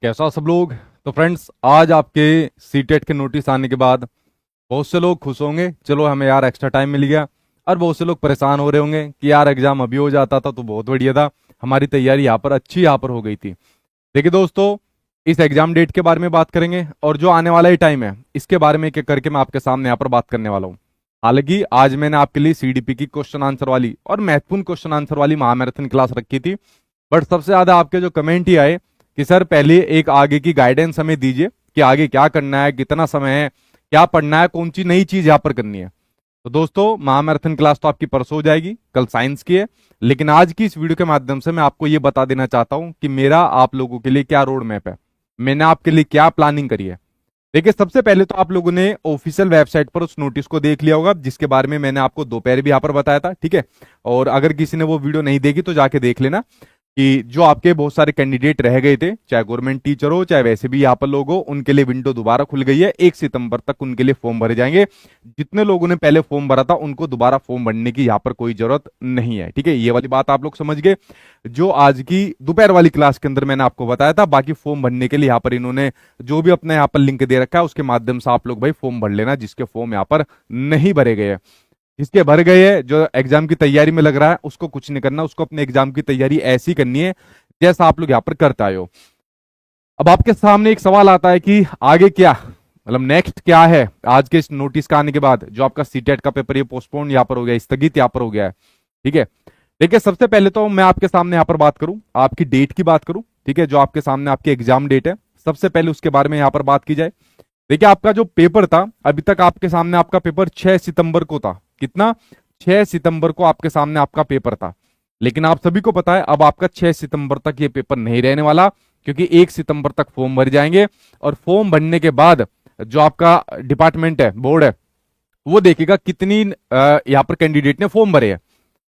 कैसा सब लोग। तो फ्रेंड्स, आज आपके सीटेट के नोटिस आने के बाद बहुत से लोग खुश होंगे, चलो हमें यार एक्स्ट्रा टाइम मिल गया। और बहुत से लोग परेशान हो रहे होंगे कि यार एग्जाम अभी हो जाता था तो बहुत बढ़िया था, हमारी तैयारी यहाँ पर अच्छी यहाँ पर हो गई थी। देखिए दोस्तों, इस एग्जाम डेट के बारे में बात करेंगे और जो आने वाला ही टाइम है इसके बारे में एक एक करके मैं आपके सामने यहाँ पर बात करने वाला हूँ। हालांकि आज मैंने आपके लिए सीडीपी की क्वेश्चन आंसर वाली और महत्वपूर्ण क्वेश्चन आंसर वाली महामैराथन क्लास रखी थी। बट सबसे ज्यादा आपके जो कमेंट ही आए कि सर पहले एक आगे की गाइडेंस हमें दीजिए कि आगे क्या करना है, कितना समय है, क्या पढ़ना है, कौन सी नई चीज यहाँ पर करनी है। तो दोस्तों, महामैराथन क्लास तो आपकी परसों हो जाएगी, कल साइंस की है। लेकिन आज की इस वीडियो के माध्यम से मैं आपको ये बता देना चाहता हूं कि मेरा आप लोगों के लिए क्या रोड मैप है, मैंने आपके लिए क्या प्लानिंग करी है। देखिए, सबसे पहले तो आप लोगों ने ऑफिशियल वेबसाइट पर उस नोटिस को देख लिया होगा जिसके बारे में मैंने आपको दोपहर भी यहाँ पर बताया था, ठीक है। और अगर किसी ने वो वीडियो नहीं देखी तो जाके देख लेना कि जो आपके बहुत सारे कैंडिडेट रह गए थे, चाहे गवर्नमेंट टीचर हो चाहे वैसे भी यहाँ पर लोग हो, उनके लिए विंडो दोबारा खुल गई है। 1 सितंबर तक उनके लिए फॉर्म भरे जाएंगे। जितने लोगों ने पहले फॉर्म भरा था उनको दोबारा फॉर्म भरने की यहाँ पर कोई जरूरत नहीं है, ठीक है। ये वाली बात आप लोग समझ गए जो आज की दोपहर वाली क्लास के अंदर मैंने आपको बताया था। बाकी फॉर्म भरने के लिए यहाँ पर इन्होंने जो भी अपने यहाँ पर लिंक दे रखा है उसके माध्यम से आप लोग भाई फॉर्म भर लेना, जिसके फॉर्म यहाँ पर नहीं भरे गए हैं। जिसके भर गए हैं, जो एग्जाम की तैयारी में लग रहा है, उसको कुछ नहीं करना, उसको अपने एग्जाम की तैयारी ऐसी करनी है जैसा आप लोग यहाँ पर करते आए हो। अब आपके सामने एक सवाल आता है कि आगे क्या, मतलब नेक्स्ट क्या है। आज के इस नोटिस का आने के बाद जो आपका सीटेट का पेपर ये पोस्टपोन यहाँ पर हो गया, स्थगित यहाँ पर हो गया है, ठीक है। देखिए, सबसे पहले तो मैं आपके सामने यहाँ पर बात करूं, आपकी डेट की बात करूं, ठीक है। जो आपके सामने आपकी एग्जाम डेट है, सबसे पहले उसके बारे में यहाँ पर बात की जाए। देखिए, आपका जो पेपर था अभी तक आपके सामने, आपका पेपर 6 सितंबर को था। कितना? 6 सितंबर को आपके सामने आपका पेपर था। लेकिन आप सभी को पता है अब आपका 6 सितंबर तक ये पेपर नहीं रहने वाला, क्योंकि 1 सितंबर तक फॉर्म भर जाएंगे। और फॉर्म भरने के बाद जो आपका डिपार्टमेंट है, बोर्ड है, वो देखेगा कितनी यहाँ पर कैंडिडेट ने फॉर्म भरे हैं।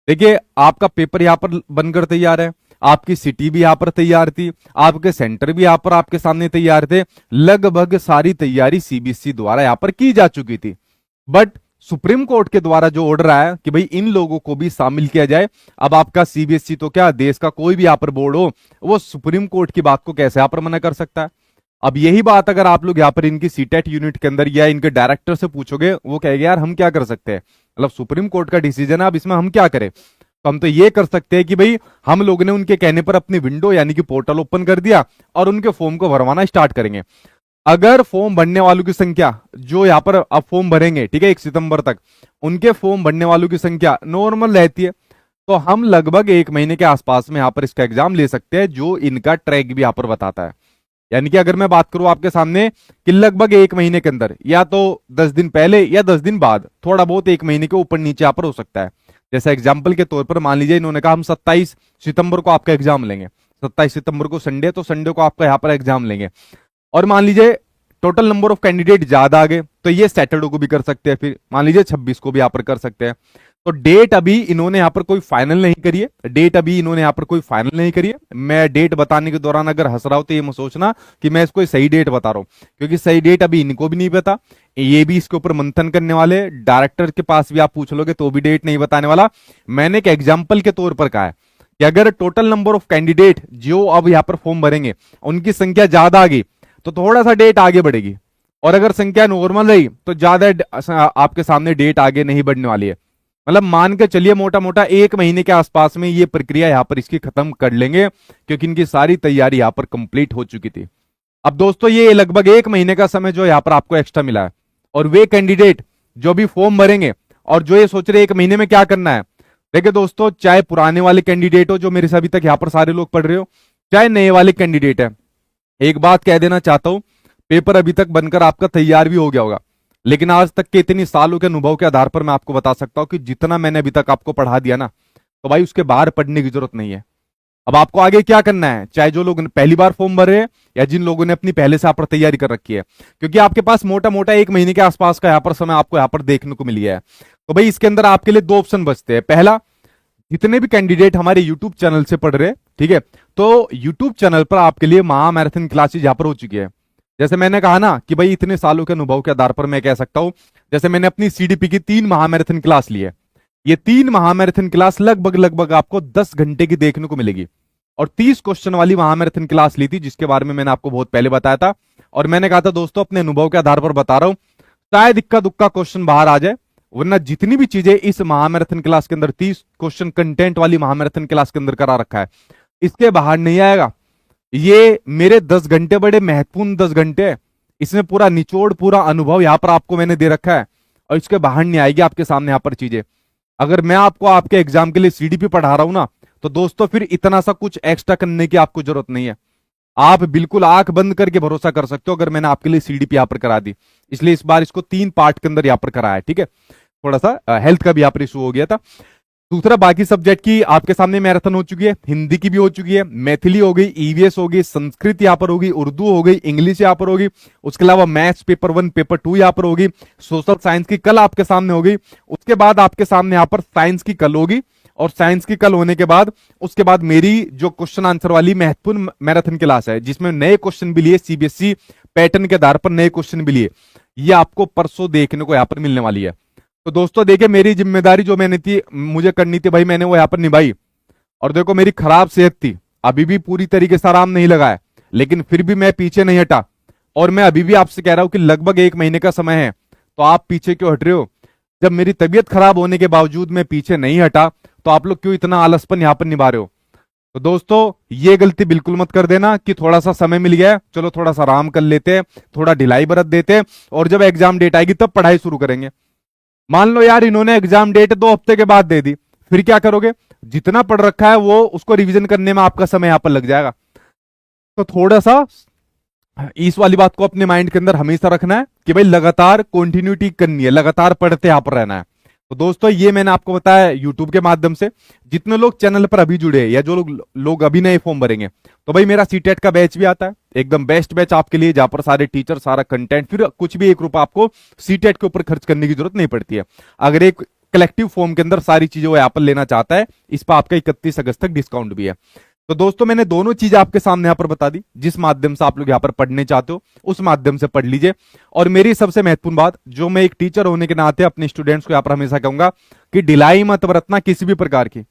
देखिए, आपका पेपर यहाँ पर बनकर तैयार है, आपकी सिटी भी यहाँ पर तैयार थी, आपके सेंटर भी यहाँ पर आपके सामने तैयार थे। लगभग सारी तैयारी सीबीएसई द्वारा यहाँ पर की जा चुकी थी। बट सुप्रीम कोर्ट के द्वारा जो ऑर्डर आया कि भाई इन लोगों को भी शामिल किया जाए। अब आपका सीबीएसई तो क्या, देश का कोई भी यहाँ पर बोर्ड हो, वो सुप्रीम कोर्ट की बात को कैसे यहाँ पर मना कर सकता है। अब यही बात अगर आप लोग यहाँ पर इनकी सीटेट यूनिट के अंदर या इनके डायरेक्टर से पूछोगे, वो कहेगा यार हम क्या कर सकते हैं, मतलब सुप्रीम कोर्ट का डिसीजन है, अब इसमें हम क्या करें। तो हम तो ये कर सकते हैं कि भाई हम लोगों ने उनके कहने पर अपनी विंडो यानी कि पोर्टल ओपन कर दिया और उनके फॉर्म को भरवाना स्टार्ट करेंगे। अगर फॉर्म भरने वालों की संख्या, जो यहाँ पर अब फॉर्म भरेंगे, ठीक है, 1 सितंबर तक उनके फॉर्म भरने वालों की संख्या नॉर्मल रहती है, तो हम लगभग 1 महीने के आसपास में यहाँ पर इसका एग्जाम ले सकते हैं, जो इनका ट्रैक भी यहाँ पर बताता है। यानी कि अगर मैं बात करूं आपके सामने कि लगभग 1 महीने के अंदर, या तो 10 दिन पहले या 10 दिन बाद, थोड़ा बहुत 1 महीने के ऊपर नीचे यहाँ पर हो सकता है। जैसे एग्जाम्पल के तौर पर मान लीजिए इन्होंने कहा हम 27 सितंबर को आपका एग्जाम लेंगे, 27 सितंबर को संडे, तो संडे को आपका यहाँ पर एग्जाम लेंगे। और मान लीजिए टोटल नंबर ऑफ कैंडिडेट ज्यादा आ गए तो ये सैटरडे को भी कर सकते हैं, फिर मान लीजिए 26 को भी यहाँ पर कर सकते हैं। तो डेट अभी इन्होंने यहाँ पर कोई फाइनल नहीं करी है, डेट अभी इन्होंने यहाँ पर कोई फाइनल नहीं करी है। मैं डेट बताने के दौरान अगर हंस रहा हूं तो ये मत सोचना कि मैं इसको सही डेट बता रहा हूं, क्योंकि सही डेट अभी इनको भी नहीं पता। ये भी इसके ऊपर मंथन करने वाले, डायरेक्टर के पास भी आप पूछ लोगे तो भी डेट नहीं बताने वाला। मैंने एक एग्जाम्पल के तौर पर कहा है कि अगर टोटल नंबर ऑफ कैंडिडेट जो अब यहाँ पर फॉर्म भरेंगे उनकी संख्या ज्यादा आ गई तो थोड़ा सा डेट आगे बढ़ेगी, और अगर संख्या नॉर्मल रही तो ज्यादा आपके सामने डेट आगे नहीं बढ़ने वाली है। मतलब मान के चलिए मोटा मोटा 1 महीने के आसपास में ये प्रक्रिया यहां पर इसकी खत्म कर लेंगे, क्योंकि इनकी सारी तैयारी यहां पर कंप्लीट हो चुकी थी। अब दोस्तों, ये लगभग 1 महीने का समय जो यहां पर आपको एक्स्ट्रा मिला है, और वे कैंडिडेट जो भी फॉर्म भरेंगे और जो ये सोच रहे 1 महीने में क्या करना है। देखिए दोस्तों, चाहे पुराने वाले कैंडिडेट हो जो मेरे से अभी तक यहां पर सारे लोग पढ़ रहे हो, चाहे नए वाले कैंडिडेट है, एक बात कह देना चाहता हूं, पेपर अभी तक बनकर आपका तैयार भी हो गया होगा, लेकिन आज तक के इतनी सालों के अनुभव के आधार पर मैं आपको बता सकता हूं कि जितना मैंने अभी तक आपको पढ़ा दिया ना, तो भाई उसके बाहर पढ़ने की जरूरत नहीं है। अब आपको आगे क्या करना है, चाहे जो लोग पहली बार फॉर्म भर रहे हैं या जिन लोगों ने अपनी पहले से यहाँ पर तैयारी कर रखी है, क्योंकि आपके पास मोटा मोटा 1 महीने के आसपास का यहाँ पर समय आपको यहाँ पर देखने को मिल गया है। तो भाई इसके अंदर आपके लिए 2 ऑप्शन बचते हैं। पहला, जितने भी कैंडिडेट हमारे यूट्यूब चैनल से पढ़ रहे हैं, ठीक है, तो यूट्यूब चैनल पर आपके लिए महामैराथन क्लासेज यहाँ पर हो चुकी है। जैसे मैंने कहा ना कि भाई इतने सालों के अनुभव के आधार पर मैं कह सकता हूं, जैसे मैंने अपनी सीडीपी की 3 महामैराथन क्लास ली है, ये 3 महामैराथन क्लास लगभग लगभग आपको 10 घंटे की देखने को मिलेगी। और 30 क्वेश्चन वाली महामैराथन क्लास ली थी, जिसके बारे में मैंने आपको बहुत पहले बताया था। और मैंने कहा था दोस्तों अपने अनुभव के आधार पर बता रहा हूं, शायद इक्का दुक्का क्वेश्चन बाहर आ जाए, वरना जितनी भी चीजें इस महामैराथन क्लास के अंदर 30 क्वेश्चन कंटेंट वाली महामैराथन क्लास के अंदर करा रखा है, इसके बाहर नहीं आएगा। ये मेरे 10 घंटे बड़े महत्वपूर्ण 10 घंटे है, इसमें पूरा निचोड़ पूरा अनुभव यहां पर आपको मैंने दे रखा है, और इसके बाहर नहीं आएगी आपके सामने यहां पर चीजें। अगर मैं आपको आपके एग्जाम के लिए सीडीपी पढ़ा रहा हूं ना, तो दोस्तों फिर इतना सा कुछ एक्स्ट्रा करने की आपको जरूरत नहीं है। आप बिल्कुल आंख बंद करके भरोसा कर सकते हो अगर मैंने आपके लिए सीडीपी यहां पर करा दी। इसलिए इस बार इसको 3 पार्ट के अंदर यहां पर कराया है, ठीक है। थोड़ा सा हेल्थ का भी यहां पर इशू हो गया था। दूसरा, बाकी सब्जेक्ट की आपके सामने मैराथन हो चुकी है, हिंदी की भी हो चुकी है, मैथिली हो गई, ईवीएस हो गई, संस्कृत यहां पर होगी, उर्दू हो गई, इंग्लिश यहां पर होगी। उसके अलावा मैथ्स पेपर 1 पेपर 2 यहां पर होगी, सोशल साइंस की कल आपके सामने होगी। उसके बाद आपके सामने यहां पर साइंस की कल होगी, और साइंस की कल होने के बाद उसके बाद मेरी जो क्वेश्चन आंसर वाली महत्वपूर्ण मैराथन क्लास है, जिसमें नए क्वेश्चन भी लिए, सीबीएसई पैटर्न के आधार पर नए क्वेश्चन भी लिए, ये आपको परसों देखने को यहां पर मिलने वाली है। तो दोस्तों देखिए, मेरी जिम्मेदारी जो मैंने थी मुझे करनी थी भाई, मैंने वो यहां पर निभाई। और देखो, मेरी खराब सेहत थी, अभी भी पूरी तरीके से आराम नहीं लगा है, लेकिन फिर भी मैं पीछे नहीं हटा। और मैं अभी भी आपसे कह रहा हूं कि लगभग 1 महीने का समय है, तो आप पीछे क्यों हट रहे हो? जब मेरी तबीयत खराब होने के बावजूद मैं पीछे नहीं हटा, तो आप लोग क्यों इतना आलसपन यहां पर निभा रहे हो? तो दोस्तों ये गलती बिल्कुल मत कर देना कि थोड़ा सा समय मिल गया है, चलो थोड़ा सा आराम कर लेते हैं, थोड़ा ढिलाई बरत देते हैं, और जब एग्जाम डेट आएगी तब पढ़ाई शुरू करेंगे। मान लो यार इन्होंने एग्जाम डेट 2 हफ्ते के बाद दे दी, फिर क्या करोगे? जितना पढ़ रखा है वो उसको रिवीजन करने में आपका समय यहां पर लग जाएगा। तो थोड़ा सा इस वाली बात को अपने माइंड के अंदर हमेशा रखना है कि भाई लगातार कंटिन्यूटी करनी है, लगातार पढ़ते यहां पर रहना है। तो दोस्तों ये मैंने आपको बताया यूट्यूब के माध्यम से। जितने लोग चैनल पर अभी जुड़े हैं या जो लोग अभी नए फॉर्म भरेंगे, तो भाई मेरा सीटेट का बैच भी आता है, एकदम बेस्ट बैच आपके लिए, जहां पर सारे टीचर, सारा कंटेंट, फिर कुछ भी 1 रुपया आपको सीटेट के ऊपर खर्च करने की जरूरत नहीं पड़ती है। अगर एक कलेक्टिव फॉर्म के अंदर सारी चीजें वो एप्पल लेना चाहता है, इस पर आपका 31 अगस्त तक डिस्काउंट भी है। तो दोस्तों मैंने दोनों चीजें आपके सामने यहां पर बता दी, जिस माध्यम से आप लोग यहां पर पढ़ने चाहते हो उस माध्यम से पढ़ लीजिए। और मेरी सबसे महत्वपूर्ण बात, जो मैं एक टीचर होने के नाते अपने स्टूडेंट्स को यहां पर हमेशा कहूंगा कि ढिलाई मत बरतना किसी भी प्रकार की।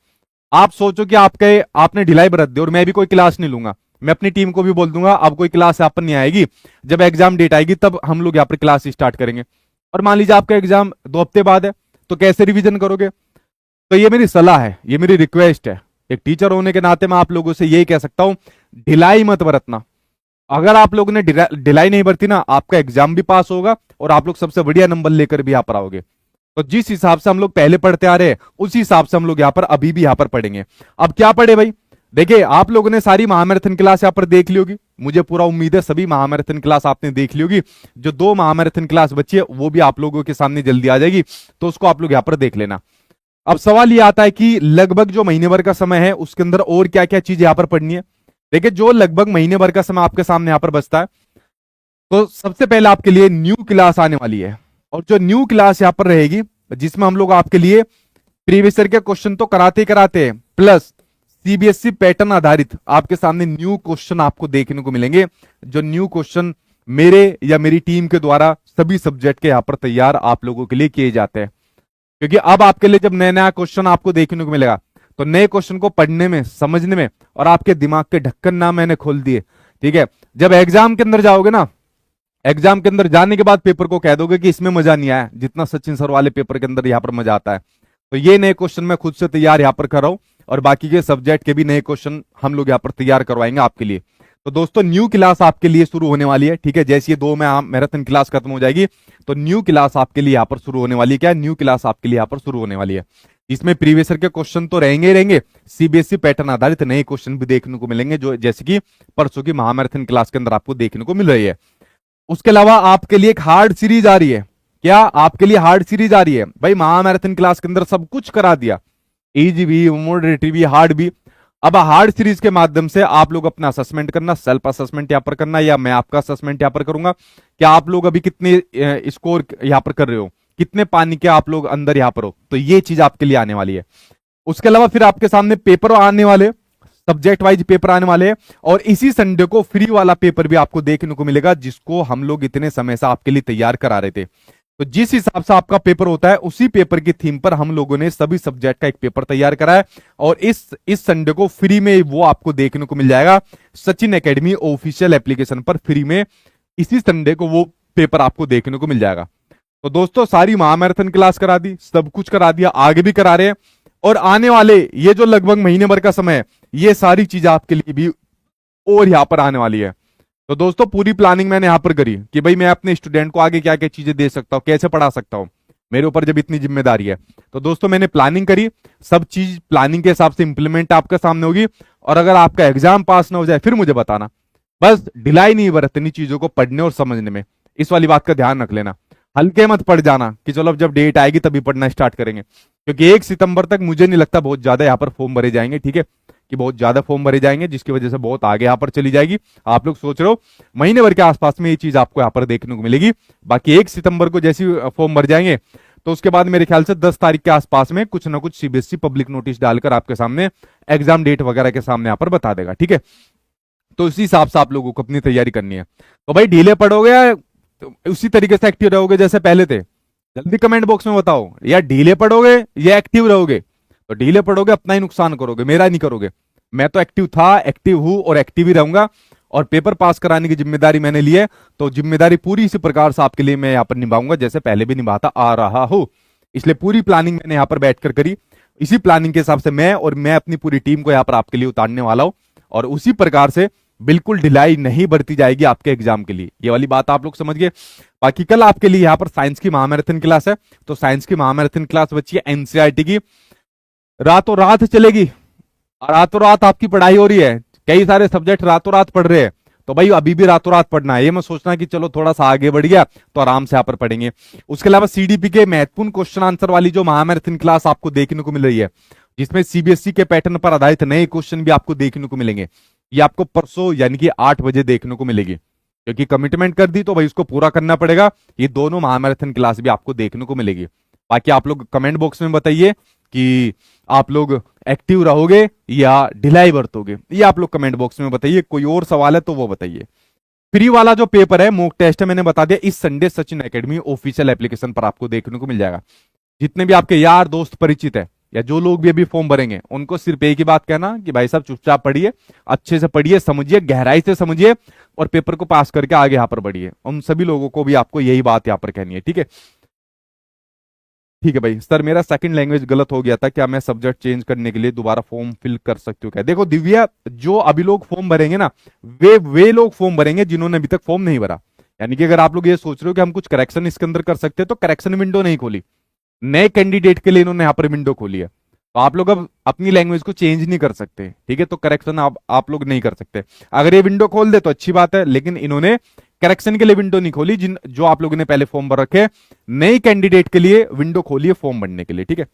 आप सोचो कि आपने ढिलाई बरत दी और मैं भी कोई क्लास नहीं लूंगा, मैं अपनी टीम को भी बोल दूंगा अब कोई क्लास यहाँ पर नहीं आएगी, जब एग्जाम डेट आएगी तब हम लोग यहाँ पर क्लास स्टार्ट करेंगे। और मान लीजिए आपका एग्जाम 2 हफ्ते बाद है, तो कैसे रिवीजन करोगे? तो ये मेरी सलाह है, ये मेरी रिक्वेस्ट है, एक टीचर होने के नाते मैं आप लोगों से यही कह सकता हूं, ढिलाई मत बरतना। अगर आप लोगों ने ढिलाई नहीं बरती ना, आपका एग्जाम भी पास होगा और आप लोग सबसे बढ़िया नंबर लेकर भी यहां पर आओगे। तो जिस हिसाब से हम लोग पहले पढ़ते आ रहे हैं, उसी हिसाब से हम लोग यहां पर अभी भी यहां पर पढ़ेंगे। अब क्या पढ़े भाई? देखिए, आप लोगों ने सारी महामैराथन क्लास यहां पर देख ली होगी, मुझे पूरा उम्मीद है सभी महामैराथन क्लास आपने देख ली होगी। जो 2 महामैराथन क्लास बची है वो भी आप लोगों के सामने जल्दी आ जाएगी, तो उसको आप लोग यहां पर देख लेना। अब सवाल ये आता है कि लगभग जो महीने भर का समय है उसके अंदर और क्या क्या चीज यहां पर पढ़नी है। देखिए, जो लगभग महीने भर का समय आपके सामने यहां पर बचता है, तो सबसे पहले आपके लिए न्यू क्लास आने वाली है। और जो न्यू क्लास यहां पर रहेगी, जिसमें हम लोग आपके लिए प्रीवियस ईयर के क्वेश्चन तो कराते ही कराते हैं, प्लस सीबीएसई पैटर्न आधारित आपके सामने न्यू क्वेश्चन आपको देखने को मिलेंगे। जो न्यू क्वेश्चन मेरे या मेरी टीम के द्वारा सभी सब्जेक्ट के यहां पर तैयार आप लोगों के लिए किए जाते हैं। क्योंकि अब आपके लिए जब नया नया क्वेश्चन आपको देखने को मिलेगा, तो नए क्वेश्चन को पढ़ने में, समझने में, और आपके दिमाग के ढक्कन ना मैंने खोल दिए, ठीक है। जब एग्जाम के अंदर जाओगे ना, एग्जाम के अंदर जाने के बाद पेपर को कह दोगे कि इसमें मजा नहीं आया जितना सचिन सर वाले पेपर के अंदर यहां पर मजा आता है। तो ये नए क्वेश्चन मैं खुद से तैयार यहां पर कर रहा हूं, और बाकी के सब्जेक्ट के भी नए क्वेश्चन हम लोग यहां पर तैयार करवाएंगे आपके लिए। तो दोस्तों न्यू क्लास आपके लिए शुरू होने वाली है, ठीक है। जैसे ये 2 में मैराथन क्लास खत्म हो जाएगी, तो न्यू क्लास आपके लिए यहां पर शुरू होने वाली है। क्या न्यू क्लास आपके लिए यहां पर शुरू होने वाली है, इसमें प्रीवियस ईयर के क्वेश्चन तो रहेंगे ही रहेंगे, सीबीएसई पैटर्न आधारित नए क्वेश्चन भी देखने को मिलेंगे, जो जैसे कि परसों की महामैराथन क्लास के अंदर आपको देखने को मिल रही है। उसके अलावा आपके लिए एक हार्ड सीरीज आ रही है। क्या आपके लिए हार्ड सीरीज आ रही है? भाई महामैराथन क्लास के अंदर सब कुछ करा दिया, इजी भी, मॉडरेट भी, हार्ड भी। अब हार्ड सीरीज के माध्यम से आप लोग अपना असेसमेंट करना, सेल्फ असेसमेंट यहां पर करना, या मैं आपका असेसमेंट यहां पर करूंगा। क्या आप लोग अभी कितने स्कोर यहां पर कर रहे हो, कितने पानी के आप लोग अंदर यहां पर हो, तो ये चीज आपके लिए आने वाली है। उसके अलावा फिर आपके सामने पेपर आने वाले, सब्जेक्ट वाइज पेपर आने वाले हैं, और इसी संडे को फ्री वाला पेपर भी आपको देखने को मिलेगा, जिसको हम लोग इतने समय से आपके लिए तैयार करा रहे थे। तो जिस हिसाब से आपका पेपर होता है उसी पेपर की थीम पर हम लोगों ने सभी सब्जेक्ट का एक पेपर तैयार करा है, और इस संडे को फ्री में वो आपको देखने को मिल जाएगा सचिन एकेडमी ऑफिशियल एप्लीकेशन पर। फ्री में इसी संडे को वो पेपर आपको देखने को मिल जाएगा। तो दोस्तों सारी महामैराथन क्लास करा दी, सब कुछ करा दिया, आगे भी करा रहे हैं, और आने वाले ये जो लगभग महीने भर का समय है, ये सारी चीजें आपके लिए भी और यहाँ पर आने वाली है। तो दोस्तों पूरी प्लानिंग मैंने यहाँ पर करी कि भाई मैं अपने स्टूडेंट को आगे क्या क्या चीजें दे सकता हूँ, कैसे पढ़ा सकता हूँ, मेरे ऊपर जब इतनी जिम्मेदारी है। तो दोस्तों मैंने प्लानिंग करी, सब चीज प्लानिंग के हिसाब से इंप्लीमेंट आपके सामने होगी, और अगर आपका एग्जाम पास ना हो जाए फिर मुझे बताना। बस ढिलाई नहीं बरतनी चीजों को पढ़ने और समझने में, इस वाली बात का ध्यान रख लेना। हल्के मत पढ़ जाना कि चलो अब जब डेट आएगी तभी पढ़ना स्टार्ट करेंगे, क्योंकि 1 सितंबर तक मुझे नहीं लगता बहुत ज्यादा यहाँ पर फॉर्म भरे जाएंगे। ठीक है, कि बहुत ज्यादा फॉर्म भरे जाएंगे, जिसकी वजह से बहुत आगे यहाँ पर चली जाएगी। आप लोग सोच रहे हो महीने भर के आसपास में ये चीज आपको यहाँ पर देखने को मिलेगी। बाकी 1 सितंबर को जैसी फॉर्म भर जाएंगे तो उसके बाद मेरे ख्याल से 10 तारीख के आसपास में कुछ ना कुछ सीबीएसई पब्लिक नोटिस डालकर आपके सामने एग्जाम डेट वगैरह के सामने यहाँ पर बता देगा। ठीक है, तो इसी हिसाब से आप लोगों को अपनी तैयारी करनी है। तो भाई ढीले पड़ोगे या तो उसी तरीके से एक्टिव रहोगे जैसे पहले थे? जल्दी कमेंट बॉक्स में बताओ, या ढीले पड़ोगे या एक्टिव रहोगे? तो ढीले पड़ोगे अपना ही नुकसान करोगे, मेरा नहीं करोगे। मैं तो एक्टिव था, एक्टिव हूं और एक्टिव ही रहूंगा, और पेपर पास कराने की जिम्मेदारी मैंने ली है, तो जिम्मेदारी पूरी इसी प्रकार से आपके लिए मैं यहाँ पर निभाऊंगा जैसे पहले भी निभाता आ रहा हूं। इसलिए पूरी प्लानिंग मैंने यहाँ पर बैठकर करी, इसी प्लानिंग के हिसाब से मैं अपनी पूरी टीम को यहाँ पर आपके लिए उतारने वाला हूं, और उसी प्रकार से बिल्कुल ढिलाई नहीं बरती जाएगी आपके एग्जाम के लिए। ये वाली बात आप लोग समझ गए। बाकी कल आपके लिए यहाँ पर साइंस की महामैराथन क्लास है, तो साइंस की महामैराथन क्लास बच्ची है एनसीईआरटी की, रातों रात चलेगी, रातों रात आपकी पढ़ाई हो रही है, कई सारे सब्जेक्ट रातों रात पढ़ रहे हैं। तो भाई अभी भी रातों रात पढ़ना है, ये मत सोचना कि चलो थोड़ा सा आगे बढ़ गया तो आराम से यहाँ पर पढ़ेंगे। उसके अलावा सीडीपी के महत्वपूर्ण क्वेश्चन आंसर वाली जो महामैराथन क्लास आपको देखने को मिल रही है, जिसमें सीबीएसई के पैटर्न पर आधारित नए क्वेश्चन भी आपको देखने को मिलेंगे, ये आपको परसों यानी कि 8 बजे देखने को मिलेगी, क्योंकि कमिटमेंट कर दी तो भाई उसको पूरा करना पड़ेगा। ये दोनों महामैराथन क्लास भी आपको देखने को मिलेगी। बाकी आप लोग कमेंट बॉक्स में बताइए कि आप लोग एक्टिव रहोगे या ढिलाई बरतोगे, ये आप लोग कमेंट बॉक्स में बताइए। कोई और सवाल है तो वो बताइए। फ्री वाला जो पेपर है, मॉक टेस्ट है, मैंने बता दिया इस Sunday Sachin academy official application पर आपको देखने को मिल जाएगा। जितने भी आपके यार दोस्त परिचित है या जो लोग भी अभी फॉर्म भरेंगे, उनको सिर्फ एक ही बात कहना कि भाई साहब चुपचाप पढ़िए, अच्छे से पढ़िए, समझिए, गहराई से समझिए, और पेपर को पास करके आगे यहाँ पर बढ़िए। उन सभी लोगों को भी आपको यही बात यहाँ पर कहनी है। ठीक है, ठीक है भाई। सर मेरा सेकंड लैंग्वेज गलत हो गया था, क्या मैं सब्जेक्ट चेंज करने के लिए दोबारा फॉर्म फिल कर सकती हूँ क्या? देखो दिव्या, जो अभी लोग फॉर्म भरेंगे ना, वे लोग फॉर्म भरेंगे जिन्होंने अभी तक फॉर्म नहीं भरा। यानी कि अगर आप लोग ये सोच रहे हो कि हम कुछ करेक्शन इसके अंदर कर सकते हैं, तो करेक्शन विंडो नहीं खोली, नए कैंडिडेट के लिए इन्होंने यहाँ पर विंडो खोली है। तो आप लोग अब अपनी लैंग्वेज को चेंज नहीं कर सकते। ठीक है, तो करेक्शन आप लोग नहीं कर सकते। अगर ये विंडो खोल दे तो अच्छी बात है, लेकिन इन्होंने करेक्शन के लिए विंडो नहीं खोली। जो आप लोगों ने पहले फॉर्म भर रखे, नई कैंडिडेट के लिए विंडो खोली है फॉर्म भरने के लिए। ठीक है,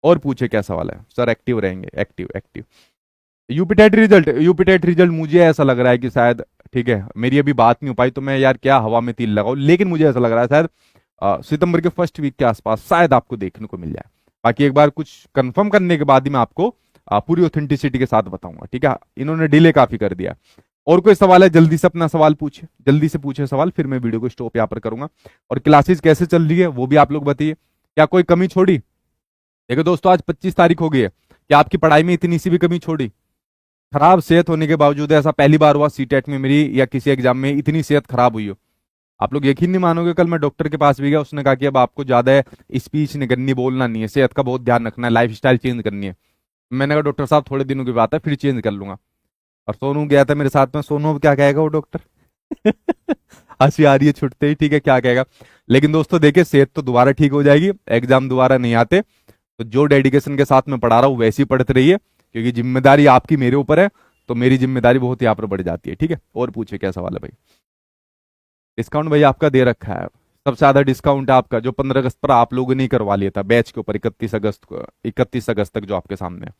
और पूछे क्या सवाल है? सर एक्टिव रहेंगे, एक्टिव एक्टिव। यूपीटेट रिजल्ट मुझे ऐसा लग रहा है कि शायद, ठीक है मेरी अभी बात नहीं हो पाई तो मैं यार क्या हवा में तीर लगाऊं, लेकिन मुझे ऐसा लग रहा है शायद सितंबर के फर्स्ट वीक के आसपास शायद आपको देखने को मिल जाए। बाकी एक बार कुछ कंफर्म करने के बाद ही मैं आपको पूरी ऑथेंटिसिटी के साथ बताऊंगा। ठीक है, इन्होंने डिले काफी कर दिया। और कोई सवाल है जल्दी से अपना सवाल पूछे, जल्दी से पूछे सवाल, फिर मैं वीडियो को स्टॉप यहाँ पर करूंगा। और क्लासेस कैसे चल रही है वो भी आप लोग बताइए, क्या कोई कमी छोड़ी? देखो दोस्तों आज 25 तारीख हो गई है, क्या आपकी पढ़ाई में इतनी सी भी कमी छोड़ी? खराब सेहत होने के बावजूद, ऐसा पहली बार हुआ सीटेट में मेरी या किसी एग्जाम में इतनी सेहत खराब हुई हो? आप लोग यकीन नहीं मानोगे, कल मैं डॉक्टर के पास भी गया, उसने कहा कि अब आपको ज्यादा स्पीच नहीं करनी, बोलना नहीं है, सेहत का बहुत ध्यान रखना है, लाइफ स्टाइल चेंज करनी है। मैंने कहा डॉक्टर साहब थोड़े दिनों की बात है, फिर चेंज कर लूंगा। और सोनू गया था मेरे साथ में, सोनू अब क्या कहेगा वो डॉक्टर? हंसी आ रही है छुटते ही, ठीक है क्या कहेगा। लेकिन दोस्तों देखिए सेहत तो दोबारा ठीक हो जाएगी, एग्जाम दोबारा नहीं आते, तो जो डेडिकेशन के साथ में पढ़ा रहा हूँ वैसे ही पढ़ते रहिए, क्योंकि जिम्मेदारी आपकी मेरे ऊपर है, तो मेरी जिम्मेदारी बहुत यहाँ पर बढ़ जाती है। ठीक है, और पूछे क्या सवाल है भाई? डिस्काउंट भाई आपका दे रखा है, सबसे ज्यादा डिस्काउंट है आपका, जो 15 अगस्त पर आप लोगों ने ही करवा लिया था बैच के ऊपर, 31 अगस्त को, 31 अगस्त तक जो आपके सामने है।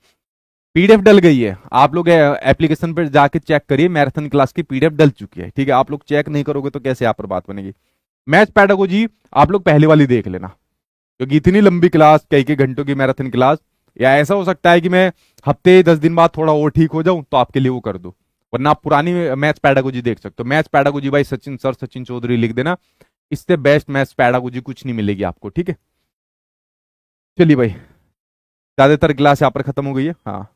पीडीएफ डल गई है, आप लोग एप्लीकेशन पर जाके चेक करिए, मैराथन क्लास की पीडीएफ डल चुकी है। ठीक है, आप लोग चेक नहीं करोगे तो कैसे यहाँ पर बात बनेगी। मैथ पैडागोजी आप लोग पहले वाली देख लेना, क्योंकि इतनी लंबी क्लास, कई कई घंटों की मैराथन क्लास, या ऐसा हो सकता है कि मैं हफ्ते 10 दिन बाद थोड़ा और ठीक हो जाऊं तो आपके लिए वो कर दूं, वरना आप पुरानी मैथ्स पैडागोजी देख सकते हो। मैथ्स पैडागोजी भाई सचिन सर, सचिन चौधरी लिख देना, इससे बेस्ट मैथ्स पैडागोजी कुछ नहीं मिलेगी आपको, ठीक है। चलिए भाई, ज्यादातर क्लास यहाँ पर खत्म हो गई है। हाँ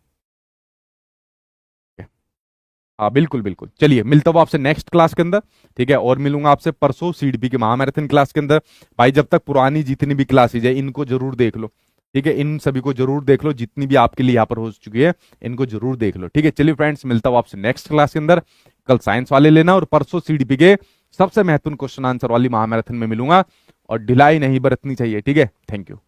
हाँ बिल्कुल बिल्कुल, चलिए मिलता हूँ आपसे नेक्स्ट क्लास के अंदर, ठीक है। और मिलूंगा आपसे परसों सीडीपी के महामैराथन क्लास के अंदर। भाई जब तक पुरानी जितनी भी क्लासेज है इनको जरूर देख लो, ठीक है। इन सभी को जरूर देख लो, जितनी भी आपके लिए यहाँ पर हो चुकी है इनको जरूर देख लो, ठीक है। चलिए फ्रेंड्स, मिलता हूँ आपसे नेक्स्ट क्लास के अंदर। कल साइंस वाले लेना, और परसों सीडीपी के सबसे महत्वपूर्ण क्वेश्चन आंसर वाली महामैराथन में मिलूंगा। और ढिलाई नहीं बरतनी चाहिए, ठीक है। Thank you.